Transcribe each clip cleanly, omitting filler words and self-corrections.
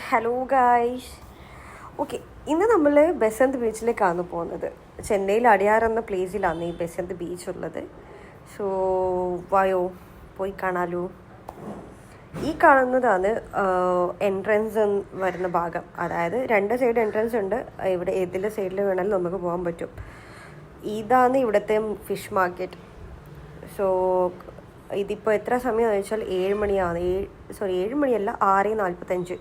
Hello guys. Okay, ഇന്ന് നമ്മൾ ബസന്ത് ബീച്ചിലേക്കാണ് പോകുന്നത്. ചെന്നൈയിൽ അടിയാർ എന്ന പ്ലേസിലാണ് ഈ ബസന്ത് ബീച്ച് ഉള്ളത്. സോ വായോ പോയി കാണാലോ. ഈ കാണുന്നതാണ് എൻട്രൻസ് വരുന്ന ഭാഗം. അതായത് രണ്ട് സൈഡ് എൻട്രൻസ് ഉണ്ട്. ഇവിടെ ഏതിലെ സൈഡിൽ വേണമെങ്കിലും നമുക്ക് പോകാൻ പറ്റും. ഇതാണ് ഇവിടുത്തെ ഫിഷ് മാർക്കറ്റ്. സോ ഇതിപ്പോൾ എത്ര സമയമാണെന്ന് വെച്ചാൽ 7 മണിയാണ്. 7 മണിയല്ല, 6:45.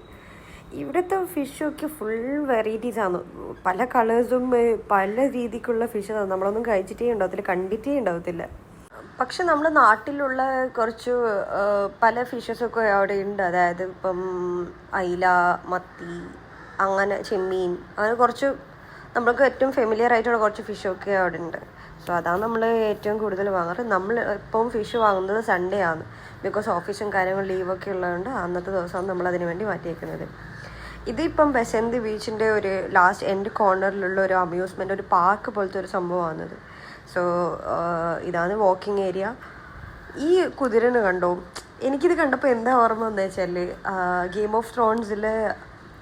ഇവിടുത്തെ ഫിഷൊക്കെ ഫുൾ വെറൈറ്റീസാണ്. പല കളേഴ്സും പല രീതിക്കുള്ള ഫിഷാണ്. നമ്മളൊന്നും കഴിച്ചിട്ടേ ഉണ്ടാവത്തില്ല, കണ്ടിട്ടേ ഉണ്ടാവത്തില്ല. പക്ഷെ നമ്മുടെ നാട്ടിലുള്ള കുറച്ച് പല ഫിഷസൊക്കെ അവിടെ ഉണ്ട്. അതായത് ഇപ്പം അയില, മത്തി, അങ്ങനെ ചെമ്മീൻ, അങ്ങനെ കുറച്ച് നമ്മൾക്ക് ഏറ്റവും ഫെമിലിയർ ആയിട്ടുള്ള കുറച്ച് ഫിഷൊക്കെ അവിടെ ഉണ്ട്. സോ അതാണ് നമ്മൾ ഏറ്റവും കൂടുതൽ വാങ്ങാറ്. നമ്മൾ ഇപ്പം ഫിഷ് വാങ്ങുന്നത് സൺഡേ ആണ്. ബിക്കോസ് ഓഫീസും കാര്യങ്ങളും ലീവൊക്കെ ഉള്ളതുകൊണ്ട് അന്നത്തെ ദിവസമാണ് നമ്മൾ അതിന് വേണ്ടി മാറ്റിയേക്കുന്നത്. ഇതിപ്പം ബസന്ത് ബീച്ചിൻ്റെ ഒരു ലാസ്റ്റ് എൻഡ് കോർണറിലുള്ള ഒരു അമ്യൂസ്മെൻ്റ്, ഒരു പാർക്ക് പോലത്തെ ഒരു സംഭവമാണിത്. സോ ഇതാണ് വാക്കിംഗ് ഏരിയ. ഈ കുതിരന് കണ്ടോ? എനിക്കിത് കണ്ടപ്പോൾ എന്താ ഓർമ്മ എന്ന് വെച്ചാൽ ഗെയിം ഓഫ് ത്രോൺസിൽ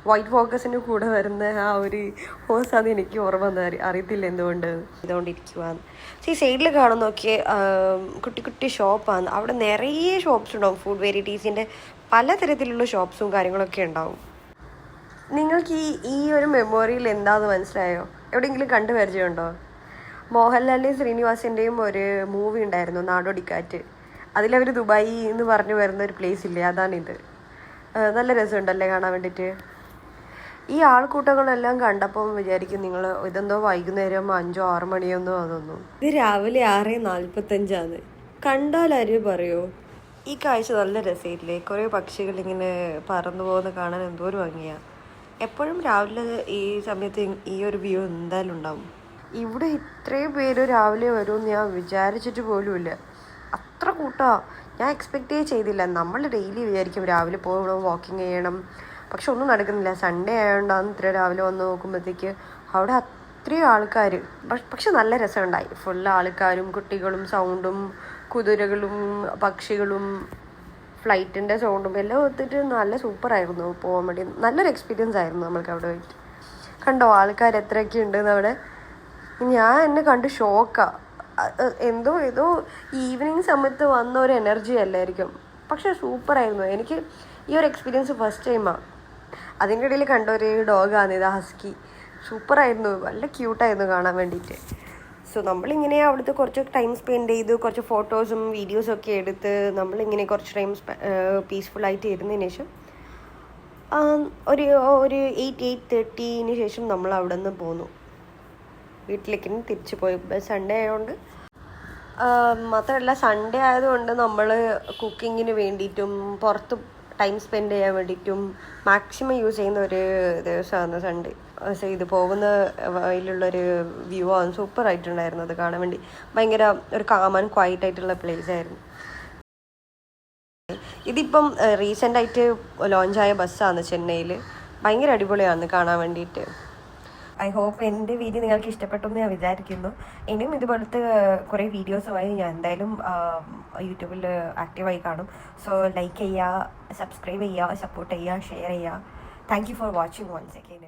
വൈറ്റ് വാക്കേഴ്സിൻ്റെ കൂടെ വരുന്ന ആ ഒരു ഹോഴ്സാണ് എനിക്ക് ഓർമ്മ വന്നത്. അറിയത്തില്ല എന്തുകൊണ്ട് ഇതുകൊണ്ടിരിക്കുവാന്ന്. ഈ സൈഡിൽ കാണുന്ന നോക്കിയ കുട്ടി കുട്ടി ഷോപ്പാണ്. അവിടെ നിറയെ ഷോപ്സ് ഉണ്ടാവും. ഫുഡ് വെറൈറ്റീസിൻ്റെ പലതരത്തിലുള്ള ഷോപ്സും കാര്യങ്ങളൊക്കെ ഉണ്ടാവും. നിങ്ങൾക്ക് ഈ ഒരു മെമ്മോറിയിൽ എന്താണെന്ന് മനസ്സിലായോ? എവിടെയെങ്കിലും കണ്ടു പരിചയമുണ്ടോ? മോഹൻലാലിൻ്റെയും ശ്രീനിവാസിൻ്റെയും ഒരു മൂവി ഉണ്ടായിരുന്നു, നാടോടിക്കാറ്റ്. അതിലവർ ദുബായി എന്ന് പറഞ്ഞു വരുന്ന ഒരു പ്ലേസ് ഇല്ലേ, അതാണിത്. നല്ല രസമുണ്ടല്ലേ കാണാൻ വേണ്ടിയിട്ട്. ഈ ആൾക്കൂട്ടങ്ങളെല്ലാം കണ്ടപ്പോൾ വിചാരിക്കും നിങ്ങൾ ഇതെന്തോ വൈകുന്നേരം 5-6 മണിയൊന്നും അതൊന്നും. ഇത് രാവിലെ 6:45. കണ്ടാൽ ആരും പറയോ? ഈ കാഴ്ച നല്ല രസമില്ലേ? കുറേ പക്ഷികളിങ്ങനെ പറന്നു പോകുന്ന കാണാൻ എന്തോ ഒരു ഭംഗിയാണ്. എപ്പോഴും രാവിലെ ഈ സമയത്ത് ഈ ഒരു വ്യൂ എന്തായാലും ഉണ്ടാവും. ഇവിടെ ഇത്രയും പേര് രാവിലെ വരുമെന്ന് ഞാൻ വിചാരിച്ചിട്ട് പോലുമില്ല. അത്ര കൂട്ടമാണ്. ഞാൻ എക്സ്പെക്റ്റേ ചെയ്തില്ല. നമ്മൾ ഡെയിലി വിചാരിക്കും രാവിലെ പോകണം, വാക്കിങ് ചെയ്യണം. പക്ഷെ ഒന്നും നടക്കുന്നില്ല. സൺഡേ ആയതുകൊണ്ടാണ് ഇത്ര രാവിലെ വന്ന് നോക്കുമ്പോഴത്തേക്ക് അവിടെ അത്രയും ആൾക്കാർ. പക്ഷെ നല്ല രസമുണ്ടായി. ഫുൾ ആൾക്കാരും കുട്ടികളും സൗണ്ടും കുതിരകളും പക്ഷികളും ഫ്ലൈറ്റിൻ്റെ സൗണ്ടും എല്ലാം ഒത്തിട്ട് നല്ല സൂപ്പറായിരുന്നു. പോകാൻ വേണ്ടി നല്ലൊരു എക്സ്പീരിയൻസ് ആയിരുന്നു നമ്മൾക്ക് അവിടെ പോയിട്ട്. കണ്ടോ ആൾക്കാർ എത്രയൊക്കെ ഉണ്ടെന്ന് അവിടെ? ഞാൻ എന്നെ കണ്ട് ഷോക്കാണ്. എന്തോ ഈവനിങ് സമയത്ത് വന്ന ഒരു എനർജി അല്ലായിരിക്കും. പക്ഷെ സൂപ്പറായിരുന്നു. എനിക്ക് ഈ ഒരു എക്സ്പീരിയൻസ് ഫസ്റ്റ് ടൈമാണ്. അതിൻ്റെ ഇടയിൽ കണ്ട ഒരു ഡോഗാണ് ഇത്, ഹസ്കി. സൂപ്പറായിരുന്നു, നല്ല ക്യൂട്ടായിരുന്നു കാണാൻ വേണ്ടിയിട്ട്. സോ നമ്മളിങ്ങനെ അവിടുത്തെ കുറച്ച് ടൈം സ്പെൻഡ് ചെയ്ത് കുറച്ച് ഫോട്ടോസും വീഡിയോസും ഒക്കെ എടുത്ത് നമ്മളിങ്ങനെ കുറച്ച് ടൈം പീസ്ഫുള്ളായിട്ട് ഇരുന്നതിന് ശേഷം ഒരു 8:30 ശേഷം നമ്മൾ അവിടെ നിന്ന് പോന്നു. വീട്ടിലേക്ക് തിരിച്ചു പോയി. സൺഡേ ആയതുകൊണ്ട് മാത്രമല്ല, സൺഡേ ആയതുകൊണ്ട് നമ്മൾ കുക്കിങ്ങിന് വേണ്ടിയിട്ടും പുറത്ത് ടൈം സ്പെൻഡ് ചെയ്യാൻ വേണ്ടിയിട്ടും മാക്സിമം യൂസ് ചെയ്യുന്ന ഒരു ദിവസമാണ് സൺഡേ. സോ ഇത് പോകുന്ന വഴിയിലുള്ളൊരു വ്യൂ ആണ്. സൂപ്പറായിട്ടുണ്ടായിരുന്നു അത് കാണാൻ വേണ്ടി. ഭയങ്കര ഒരു കാം ആൻഡ് ക്വയറ്റ് ആയിട്ടുള്ള പ്ലേസ് ആയിരുന്നു. ഇതിപ്പം റീസെൻ്റായിട്ട് ലോഞ്ചായ ബസ്സാണ് ചെന്നൈയിൽ. ഭയങ്കര അടിപൊളിയാണ് കാണാൻ വേണ്ടിയിട്ട്. ഐ ഹോപ്പ് എൻ്റെ വീഡിയോ നിങ്ങൾക്ക് ഇഷ്ടപ്പെട്ടെന്ന് ഞാൻ വിചാരിക്കുന്നു. ഇനിയും ഇതുപോലത്തെ കുറേ വീഡിയോസുമായി ഞാൻ എന്തായാലും യൂട്യൂബിൽ ആക്റ്റീവായി കാണും. സോ ലൈക്ക് ചെയ്യുക, സബ്സ്ക്രൈബ് ചെയ്യുക, സപ്പോർട്ട് ചെയ്യുക, ഷെയർ ചെയ്യുക. Thank you for watching once again.